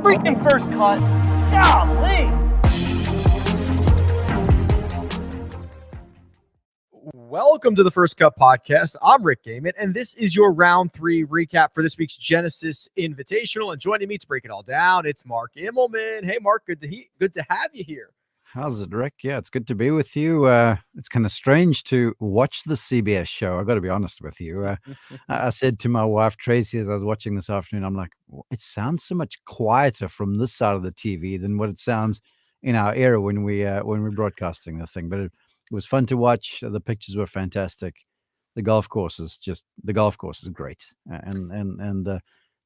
freaking first cut. Golly. Welcome to the First Cut Podcast. I'm Rick Gehman, and this is your round 3 recap for this week's Genesis Invitational. And joining me to break it all down, it's Mark Immelman. Hey, Mark, good to have you here. How's it, Rick? Yeah, it's good to be with you. It's kind of strange to watch the CBS show. I got to be honest with you. I said to my wife, Tracy, as I was watching this afternoon, I'm like, it sounds so much quieter from this side of the TV than what it sounds in our era when we're broadcasting the thing. But it was fun to watch. The pictures were fantastic. The golf course is great, and the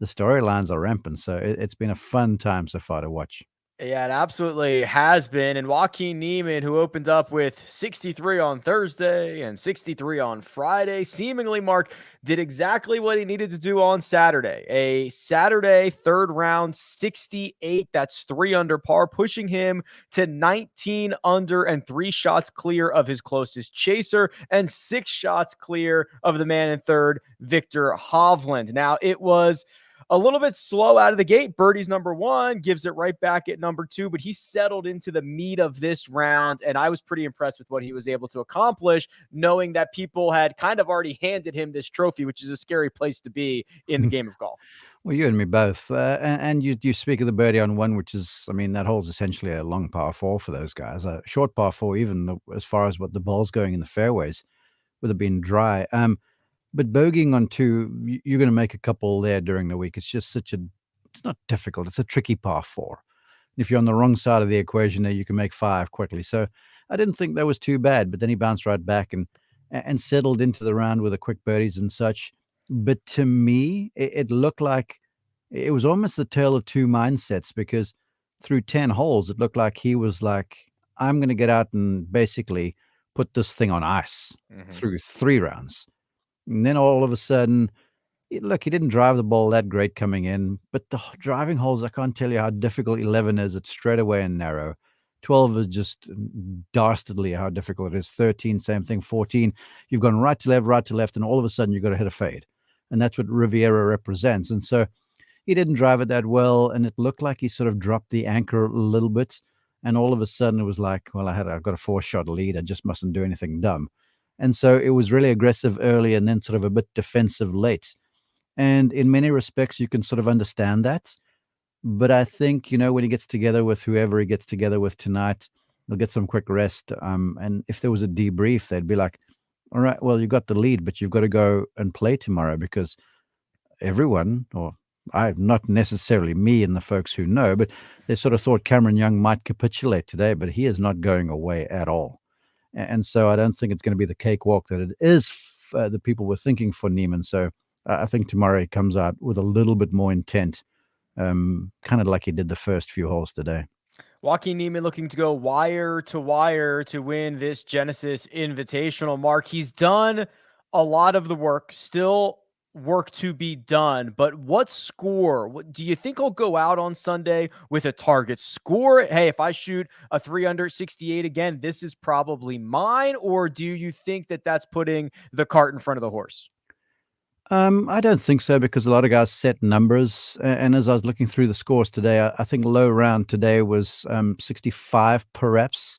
storylines are rampant. So it's been a fun time so far to watch. Yeah, it absolutely has been. And Joaquin Niemann, who opened up with 63 on Thursday and 63 on Friday, seemingly, Mark, did exactly what he needed to do on Saturday. A Saturday third round 68, that's 3 under par, pushing him to 19 under and 3 shots clear of his closest chaser and 6 shots clear of the man in third, Viktor Hovland. Now, it was a little bit slow out of the gate. Birdie's number 1, gives it right back at number 2, but he settled into the meat of this round, and I was pretty impressed with what he was able to accomplish, knowing that people had kind of already handed him this trophy, which is a scary place to be in the game of golf. Well, you and me both. And you speak of the birdie on 1, which is, I mean, that hole's essentially a long par 4 for those guys. A short par 4, even as far as what the ball's going in the fairways, would have been dry. But bogeying on 2, you're going to make a couple there during the week. It's just it's not difficult. It's a tricky par 4. If you're on the wrong side of the equation there, you can make 5 quickly. So I didn't think that was too bad, but then he bounced right back and settled into the round with the quick birdies and such. But to me, it looked like it was almost the tale of two mindsets, because through 10 holes, it looked like he was like, I'm going to get out and basically put this thing on ice through 3 rounds. And then all of a sudden, look, he didn't drive the ball that great coming in, but the driving holes, I can't tell you how difficult 11 is. It's straight away and narrow. 12 is just dastardly how difficult it is. 13, same thing. 14, you've gone right to left, and all of a sudden you've got to hit a fade. And that's what Riviera represents. And so he didn't drive it that well, and it looked like he sort of dropped the anchor a little bit. And all of a sudden it was like, well, I've got a 4-shot lead. I just mustn't do anything dumb. And so it was really aggressive early and then sort of a bit defensive late. And in many respects, you can sort of understand that. But I think, when he gets together with whoever he gets together with tonight, he'll get some quick rest. And if there was a debrief, they'd be like, all right, well, you got the lead, but you've got to go and play tomorrow, because everyone, or not necessarily me and the folks who know, but they sort of thought Cameron Young might capitulate today, but he is not going away at all. And so I don't think it's going to be the cakewalk that it is the people were thinking for Niemann. So I think tomorrow he comes out with a little bit more intent, kind of like he did the first few holes today. Joaquin Niemann looking to go wire to wire to win this Genesis Invitational. Mark, he's done a lot of the work, still work to be done, but what score do you think he'll go out on Sunday with? A target score? Hey, if I shoot a 3 under 68 again, this is probably mine. Or do you think that that's putting the cart in front of the horse? I don't think so, because a lot of guys set numbers. And as I was looking through the scores today, I think low round today was 65 perhaps,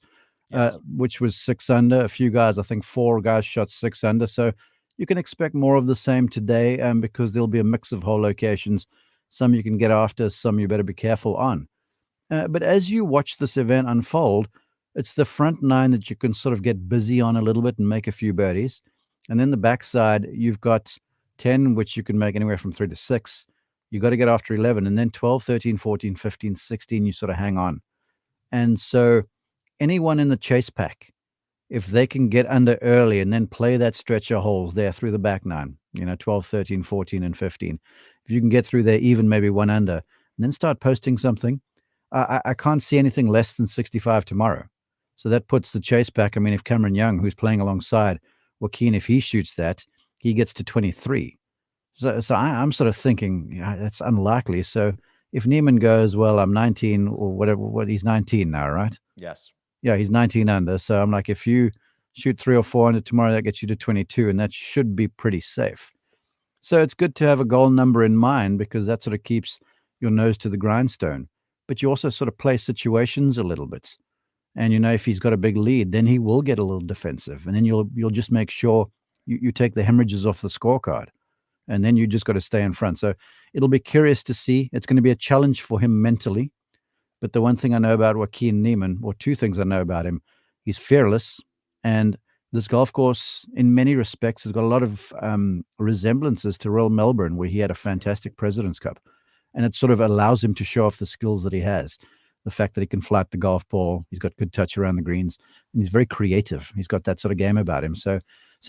Yes. Which was 6 under. A few guys, I think 4 guys shot 6 under. So you can expect more of the same today, because there'll be a mix of hole locations. Some you can get after, some you better be careful on. But as you watch this event unfold, it's the front 9 that you can sort of get busy on a little bit and make a few birdies. And then the backside, you've got 10, which you can make anywhere from 3 to 6. You got to get after 11. And then 12, 13, 14, 15, 16, you sort of hang on. And so anyone in the chase pack, if they can get under early and then play that stretch of holes there through the back 9, 12, 13, 14, and 15, if you can get through there even maybe 1 under, and then start posting something, I can't see anything less than 65 tomorrow. So that puts the chase pack. I mean, if Cameron Young, who's playing alongside Joaquin, if he shoots that, he gets to 23. So I'm sort of thinking that's unlikely. So if Niemann goes, well, I'm 19 or whatever, he's 19 now, right? Yes. Yeah, he's 19 under. So I'm like, if you shoot 3 or 4 under tomorrow, that gets you to 22, and that should be pretty safe. So it's good to have a goal number in mind, because that sort of keeps your nose to the grindstone, but you also sort of play situations a little bit. And if he's got a big lead, then he will get a little defensive, and then you'll just make sure you take the hemorrhages off the scorecard, and then you just got to stay in front. So it'll be curious to see. It's going to be a challenge for him mentally. But the one thing I know about Joaquin Niemann, or two things I know about him, he's fearless, and this golf course, in many respects, has got a lot of resemblances to Royal Melbourne, where he had a fantastic President's Cup, and it sort of allows him to show off the skills that he has. The fact that he can flight the golf ball, he's got good touch around the greens, and he's very creative. He's got that sort of game about him. So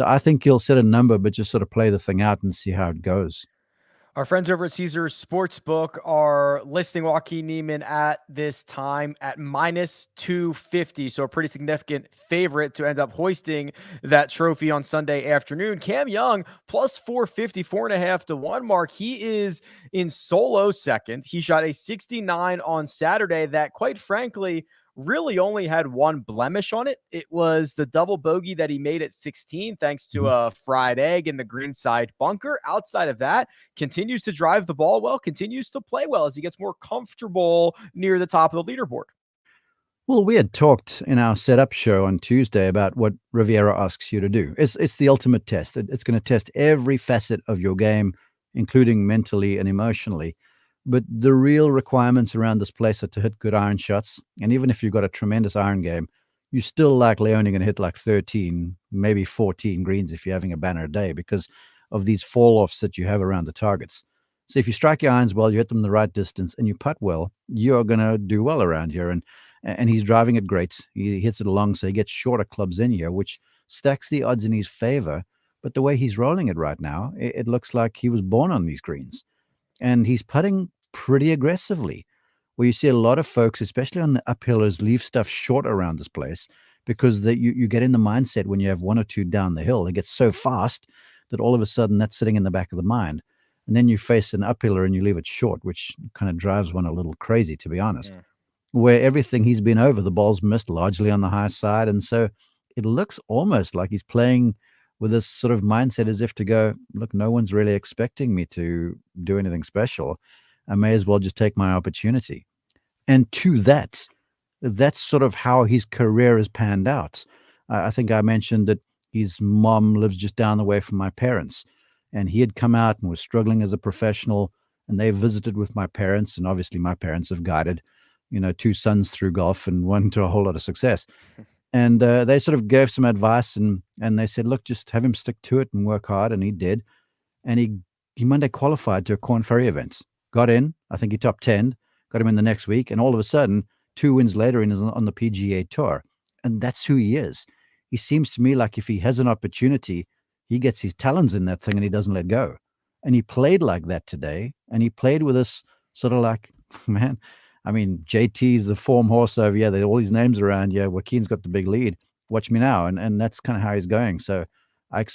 I think he'll set a number, but just sort of play the thing out and see how it goes. Our friends over at Caesars Sportsbook are listing Joaquin Niemann at this time at minus 250. So a pretty significant favorite to end up hoisting that trophy on Sunday afternoon. Cam Young plus 450, 4.5 to 1 mark. He is in solo second. He shot a 69 on Saturday that, quite frankly, really only had one blemish on it. It was the double bogey that he made at 16, thanks to a fried egg in the greenside bunker. Outside of that, continues to drive the ball well, continues to play well as he gets more comfortable near the top of the leaderboard. Well, we had talked in our setup show on Tuesday about what Riviera asks you to do. It's the ultimate test. It's going to test every facet of your game, including mentally and emotionally. But the real requirements around this place are to hit good iron shots. And even if you've got a tremendous iron game, you're still likely only going to hit like 13, maybe 14 greens if you're having a banner day, because of these fall-offs that you have around the targets. So if you strike your irons well, you hit them the right distance, and you putt well, you're going to do well around here. And he's driving it great. He hits it along, so he gets shorter clubs in here, which stacks the odds in his favor. But the way he's rolling it right now, it looks like he was born on these greens. And he's putting pretty aggressively, where you see a lot of folks, especially on the uphillers, leave stuff short around this place because you get in the mindset when you have one or two down the hill. It gets so fast that all of a sudden that's sitting in the back of the mind. And then you face an uphiller and you leave it short, which kind of drives one a little crazy, to be honest. Yeah. Where everything he's been over, the ball's missed largely on the high side. And so it looks almost like he's playing with this sort of mindset as if to go, look, no one's really expecting me to do anything special. I may as well just take my opportunity. And to that's sort of how his career has panned out. I think I mentioned that his mom lives just down the way from my parents, and he had come out and was struggling as a professional, and they visited with my parents, and obviously my parents have guided, two sons through golf and one to a whole lot of success. And they sort of gave some advice, and they said, look, just have him stick to it and work hard. And he did. And he Monday qualified to a Corn Ferry event, got in. I think he top 10, got him in the next week. And all of a sudden, 2 wins later, he's on the PGA Tour. And that's who he is. He seems to me like if he has an opportunity, he gets his talons in that thing and he doesn't let go. And he played like that today. And he played with us sort of like, man, I mean, JT's the form horse over here. There are all these names around. Yeah, Joaquin's got the big lead. Watch me now. And that's kind of how he's going. So I'm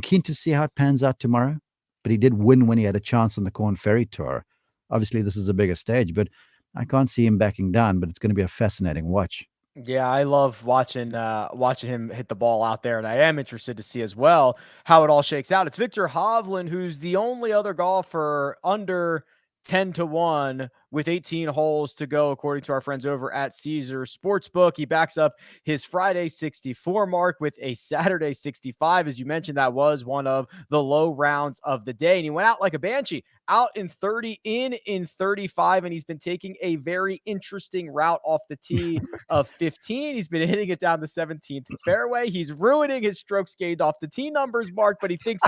keen to see how it pans out tomorrow. But he did win when he had a chance on the Corn Ferry Tour. Obviously, this is a bigger stage, but I can't see him backing down. But it's going to be a fascinating watch. Yeah, I love watching him hit the ball out there, and I am interested to see as well how it all shakes out. It's Viktor Hovland, who's the only other golfer under 10 to 1 with 18 holes to go, according to our friends over at Caesars Sportsbook. He backs up his Friday 64 mark with a Saturday 65. As you mentioned, that was one of the low rounds of the day, and he went out like a banshee, out in 30, in 35, and he's been taking a very interesting route off the tee of 15. He's been hitting it down the 17th fairway. He's ruining his strokes gained off the tee numbers, Mark, but he thinks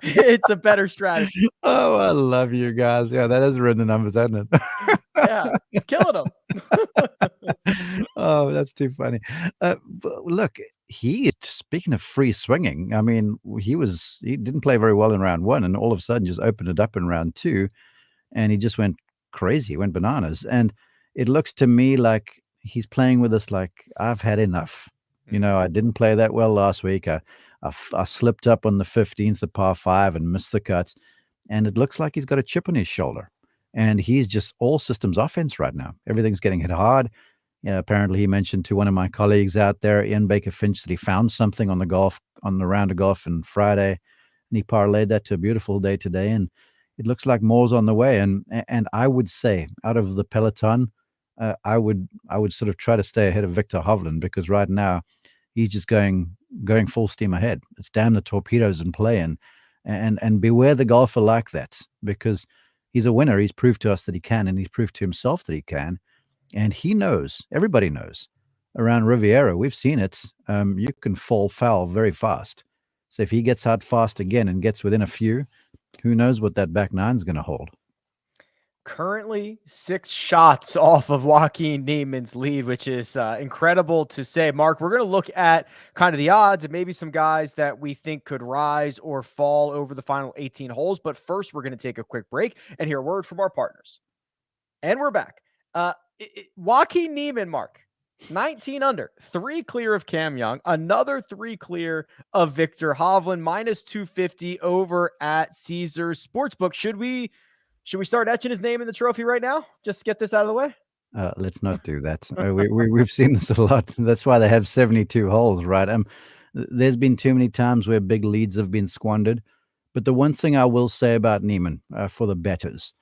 it's a better strategy. Oh, I love you guys. Yeah, that has ruined the numbers, hasn't it? Yeah, he's killing them. Oh, that's too funny. Look, speaking of free swinging, I mean, he didn't play very well in round one, and all of a sudden just opened it up in round two, and he just went crazy, went bananas. And it looks to me like he's playing with us like, I've had enough. I didn't play that well last week. I slipped up on the 15th, the par 5, and missed the cuts. And it looks like he's got a chip on his shoulder. And he's just all systems offense right now. Everything's getting hit hard. Apparently, he mentioned to one of my colleagues out there, Ian Baker Finch, that he found something on the round of golf on Friday. And he parlayed that to a beautiful day today. And it looks like more's on the way. And I would say, out of the peloton, I would sort of try to stay ahead of Viktor Hovland, because right now he's just going full steam ahead. It's damn the torpedoes in play, and beware the golfer like that, because he's a winner. He's proved to us that he can, and he's proved to himself that he can, and he knows. Everybody knows. Around Riviera, we've seen it. You can fall foul very fast. So if he gets out fast again and gets within a few, who knows what that back nine's going to hold. Currently 6 shots off of Joaquin Niemann's lead, which is incredible to say. Mark, we're going to look at kind of the odds and maybe some guys that we think could rise or fall over the final 18 holes. But first, we're going to take a quick break and hear a word from our partners. And we're back. Joaquin Niemann, Mark, 19 under, 3 clear of Cam Young, another 3 clear of Viktor Hovland, minus 250 over at Caesars Sportsbook. Should we start etching his name in the trophy right now? Just to get this out of the way? Let's not do that. We've seen this a lot. That's why they have 72 holes, right? There's been too many times where big leads have been squandered. But the one thing I will say about Niemann for the bettors,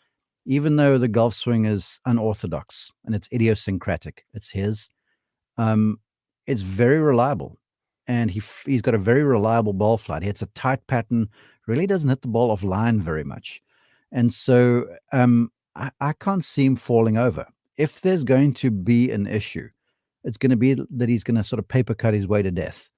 even though the golf swing is unorthodox and it's idiosyncratic, it's his, it's very reliable. And he's got a very reliable ball flight. He hits a tight pattern, really doesn't hit the ball off line very much. And so I can't see him falling over. If there's going to be an issue, it's going to be that he's going to sort of paper cut his way to death.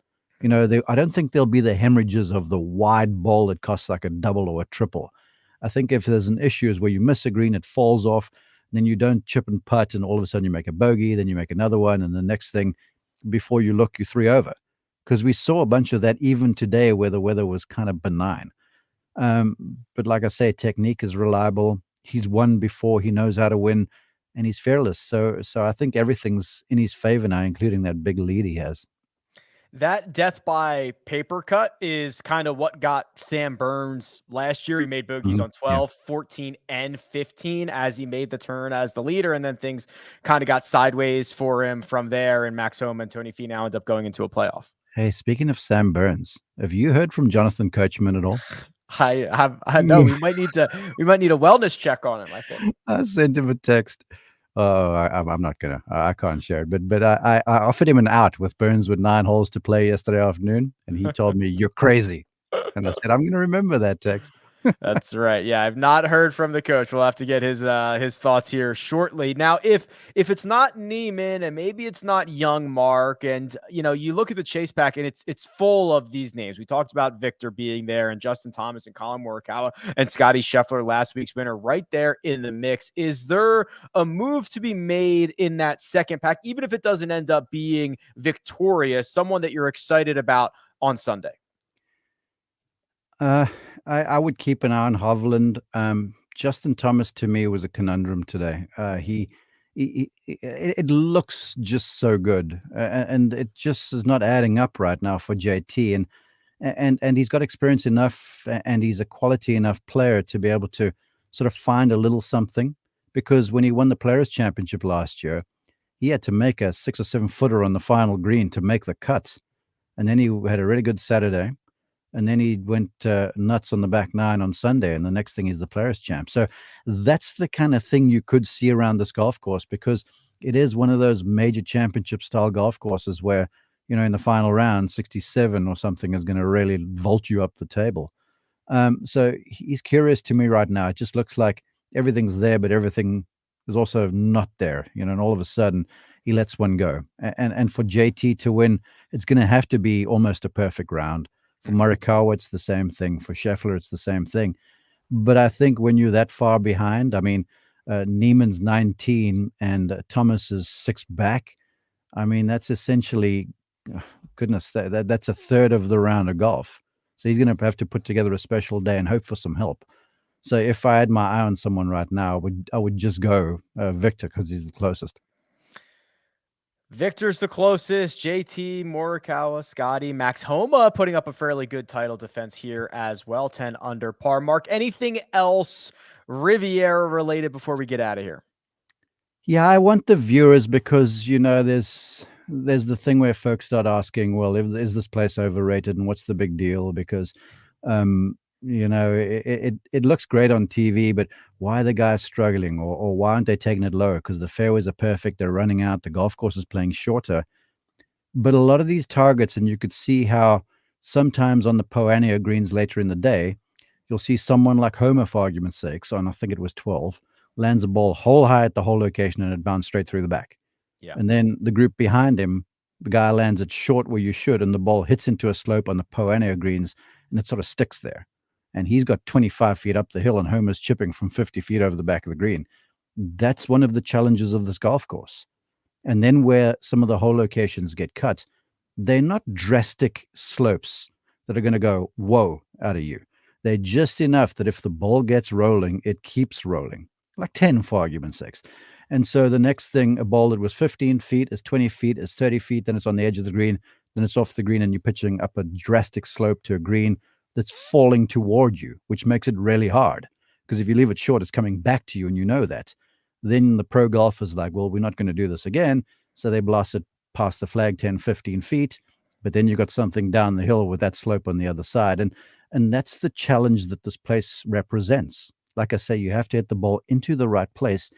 You know, I don't think there'll be the hemorrhages of the wide ball that costs like a double or a triple. I think if there's an issue is where you miss a green, it falls off, then you don't chip and putt, and all of a sudden you make a bogey, then you make another one, and the next thing, before you look, you 3 over. Because we saw a bunch of that even today where the weather was kind of benign. But like I say, technique is reliable. He's won before. He knows how to win, and he's fearless. So I think everything's in his favor now, including that big lead he has. That death by paper cut is kind of what got Sam Burns last year. He made bogeys on 12, 14, and 15 as he made the turn as the leader. And then things kind of got sideways for him from there. And Max Homa and Tony Finau end up going into a playoff. Hey, speaking of Sam Burns, have you heard from Jonathan Coachman at all? I know we might need a wellness check on him, I think. I sent him a text. I'm not gonna. I can't share it. But I offered him an out with Burns with 9 holes to play yesterday afternoon, and he told me, "You're crazy," and I said, "I'm gonna remember that text." That's right. Yeah, I've not heard from the coach. We'll have to get his thoughts here shortly. Now, if it's not Niemann and maybe it's not Young Mark, and you look at the chase pack and it's full of these names. We talked about Viktor being there, and Justin Thomas and Colin Morikawa and Scotty Scheffler, last week's winner, right there in the mix. Is there a move to be made in that second pack, even if it doesn't end up being victorious? Someone that you're excited about on Sunday? I would keep an eye on Hovland. Justin Thomas to me was a conundrum today. It looks just so good, and it just is not adding up right now for JT. And he's got experience enough, and he's a quality enough player to be able to sort of find a little something. Because when he won the Players Championship last year, he had to make a 6 or 7 footer on the final green to make the cut, and then he had a really good Saturday. And then he went nuts on the back 9 on Sunday, and the next thing is the Players' Champ. So that's the kind of thing you could see around this golf course, because it is one of those major championship-style golf courses where, in the final round, 67 or something is going to really vault you up the table. So he's curious to me right now. It just looks like everything's there, but everything is also not there, and all of a sudden he lets one go. And for JT to win, it's going to have to be almost a perfect round. For Morikawa, it's the same thing. For Scheffler, it's the same thing. But I think when you're that far behind, I mean, Niemann's 19 and Thomas is 6 back. I mean, that's essentially, goodness, that's a third of the round of golf. So he's going to have to put together a special day and hope for some help. So if I had my eye on someone right now, I would just go Viktor, because he's the closest. Viktor's the closest. JT, Morikawa, Scotty, Max Homa putting up a fairly good title defense here as well. 10 under par. Mark, anything else Riviera related before we get out of here? Yeah, I want the viewers, because there's the thing where folks start asking, well, is this place overrated and what's the big deal? Because You know, it looks great on TV, but why are the guys struggling, or why aren't they taking it lower? Because the fairways are perfect, they're running out, the golf course is playing shorter. But a lot of these targets, and you could see how sometimes on the Poania greens later in the day, you'll see someone like Homer, for argument's sake, so I think it was 12, lands a ball hole high at the hole location and it bounced straight through the back. Yeah. And then the group behind him, the guy lands it short where you should, and the ball hits into a slope on the Poania greens and it sort of sticks there. And he's got 25 feet up the hill and Homer's chipping from 50 feet over the back of the green. That's one of the challenges of this golf course. And then where some of the hole locations get cut, they're not drastic slopes that are going to go, whoa, out of you. They're just enough that if the ball gets rolling, it keeps rolling, like 10 for argument's sake. And so the next thing, a ball that was 15 feet is 20 feet, is 30 feet, then it's on the edge of the green, then it's off the green, and you're pitching up a drastic slope to a green that's falling toward you, which makes it really hard. Because if you leave it short, it's coming back to you, and you know that. Then the pro golfer's like, well, we're not going to do this again. So they blast it past the flag 10, 15 feet. But then you've got something down the hill with that slope on the other side. And that's the challenge that this place represents. Like I say, you have to hit the ball into the right place,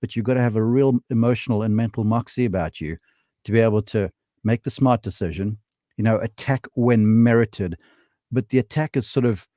but you've got to have a real emotional and mental moxie about you to be able to make the smart decision, attack when merited. But the attack is sort of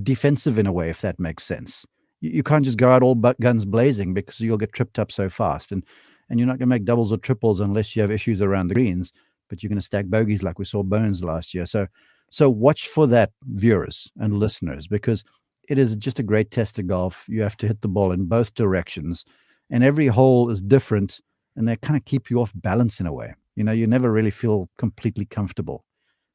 defensive in a way, if that makes sense. You can't just go out all guns blazing because you'll get tripped up so fast. And you're not going to make doubles or triples unless you have issues around the greens, but you're going to stack bogeys like we saw Bones last year. So watch for that, viewers and listeners, because it is just a great test of golf. You have to hit the ball in both directions, and every hole is different, and they kind of keep you off balance in a way. You never really feel completely comfortable.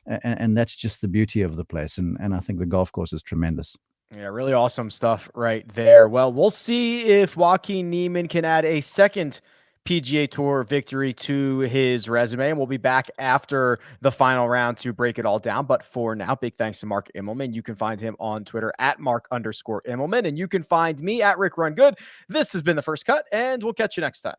And that's just the beauty of the place. And I think the golf course is tremendous. Yeah, really awesome stuff right there. Well, we'll see if Joaquin Niemann can add a second PGA Tour victory to his resume, and we'll be back after the final round to break it all down. But for now, big thanks to Mark Immelman. You can find him on Twitter at Mark_Immelman, and you can find me at Rick Run Good. This has been The First Cut, and we'll catch you next time.